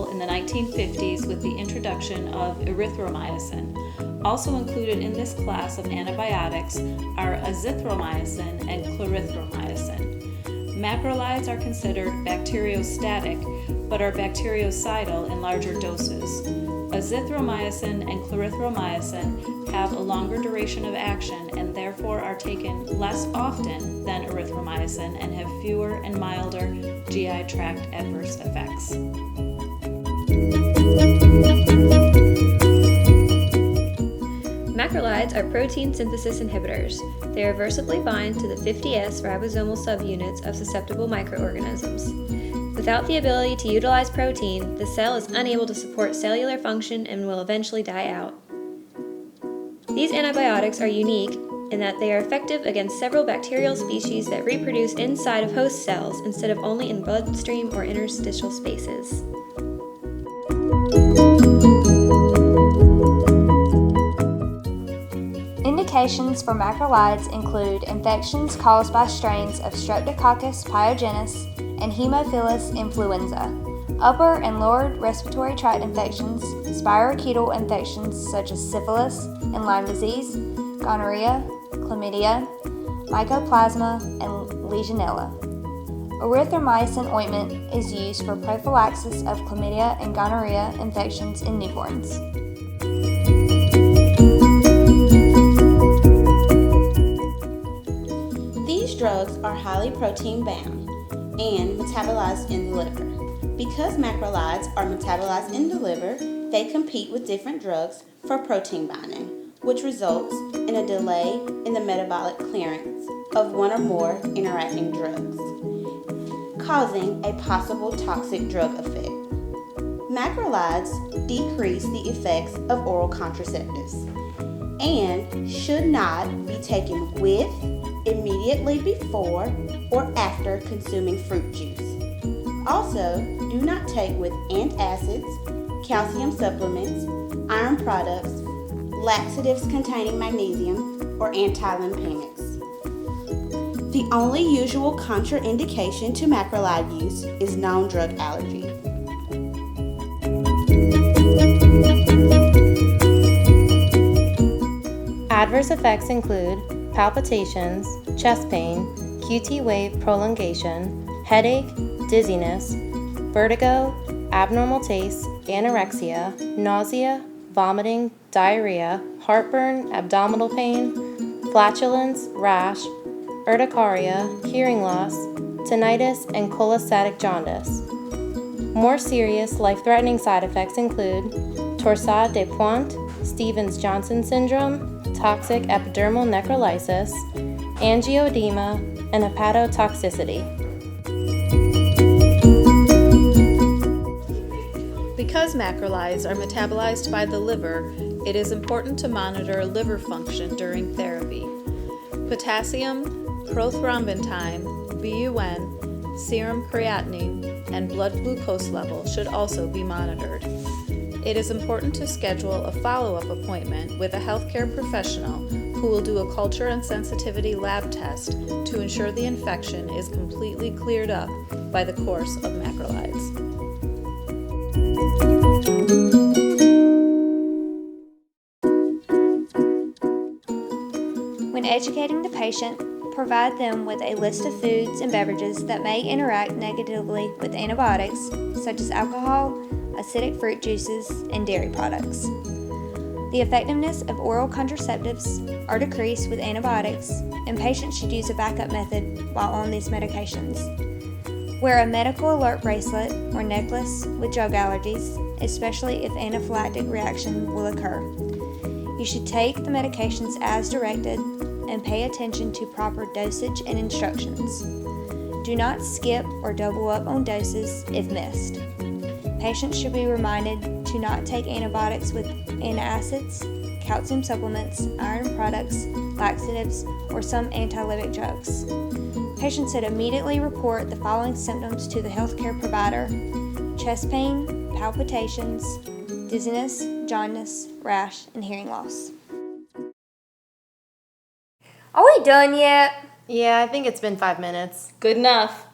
role in the 1950s with the introduction of erythromycin. Also included in this class of antibiotics are azithromycin and clarithromycin. Macrolides are considered bacteriostatic, but are bactericidal in larger doses. Azithromycin and clarithromycin have a longer duration of action and therefore are taken less often than erythromycin and have fewer and milder GI tract adverse effects. Macrolides are protein synthesis inhibitors. They reversibly bind to the 50S ribosomal subunits of susceptible microorganisms. Without the ability to utilize protein, the cell is unable to support cellular function and will eventually die out. These antibiotics are unique in that they are effective against several bacterial species that reproduce inside of host cells instead of only in bloodstream or interstitial spaces. Indications for macrolides include infections caused by strains of Streptococcus pyogenes and Haemophilus influenza, upper and lower respiratory tract infections, spirochetal infections such as syphilis and Lyme disease, gonorrhea, chlamydia, mycoplasma, and Legionella. Erythromycin ointment is used for prophylaxis of chlamydia and gonorrhea infections in newborns. These drugs are highly protein bound and metabolized in the liver. Because macrolides are metabolized in the liver, they compete with different drugs for protein binding, which results in a delay in the metabolic clearance of one or more interacting drugs, causing a possible toxic drug effect. Macrolides decrease the effects of oral contraceptives and should not be taken with, immediately before, or after consuming fruit juice. Also, do not take with antacids, calcium supplements, iron products, laxatives containing magnesium, or anti-lymphemics. The only usual contraindication to macrolide use is known drug allergy. Adverse effects include palpitations, chest pain, QT wave prolongation, headache, dizziness, vertigo, abnormal taste, anorexia, nausea, vomiting, diarrhea, heartburn, abdominal pain, flatulence, rash, urticaria, hearing loss, tinnitus, and cholestatic jaundice. More serious, life-threatening side effects include torsade de pointe, Stevens-Johnson syndrome, toxic epidermal necrolysis, angioedema, and hepatotoxicity. Because macrolides are metabolized by the liver, it is important to monitor liver function during therapy. Potassium, prothrombin, BUN, serum creatinine, and blood glucose level should also be monitored. It is important to schedule a follow-up appointment with a healthcare professional who will do a culture and sensitivity lab test to ensure the infection is completely cleared up by the course of macrolides. When educating the patient, provide them with a list of foods and beverages that may interact negatively with antibiotics, such as alcohol, acidic fruit juices, and dairy products. The effectiveness of oral contraceptives are decreased with antibiotics, and patients should use a backup method while on these medications. Wear a medical alert bracelet or necklace with drug allergies, especially if anaphylactic reaction will occur. You should take the medications as directed and pay attention to proper dosage and instructions. Do not skip or double up on doses if missed. Patients should be reminded to not take antibiotics with antacids, calcium supplements, iron products, laxatives, or some antilytic drugs. Patients should immediately report the following symptoms to the healthcare provider: chest pain, palpitations, dizziness, jaundice, rash, and hearing loss. Are we done yet? Yeah, I think it's been 5 minutes. Good enough.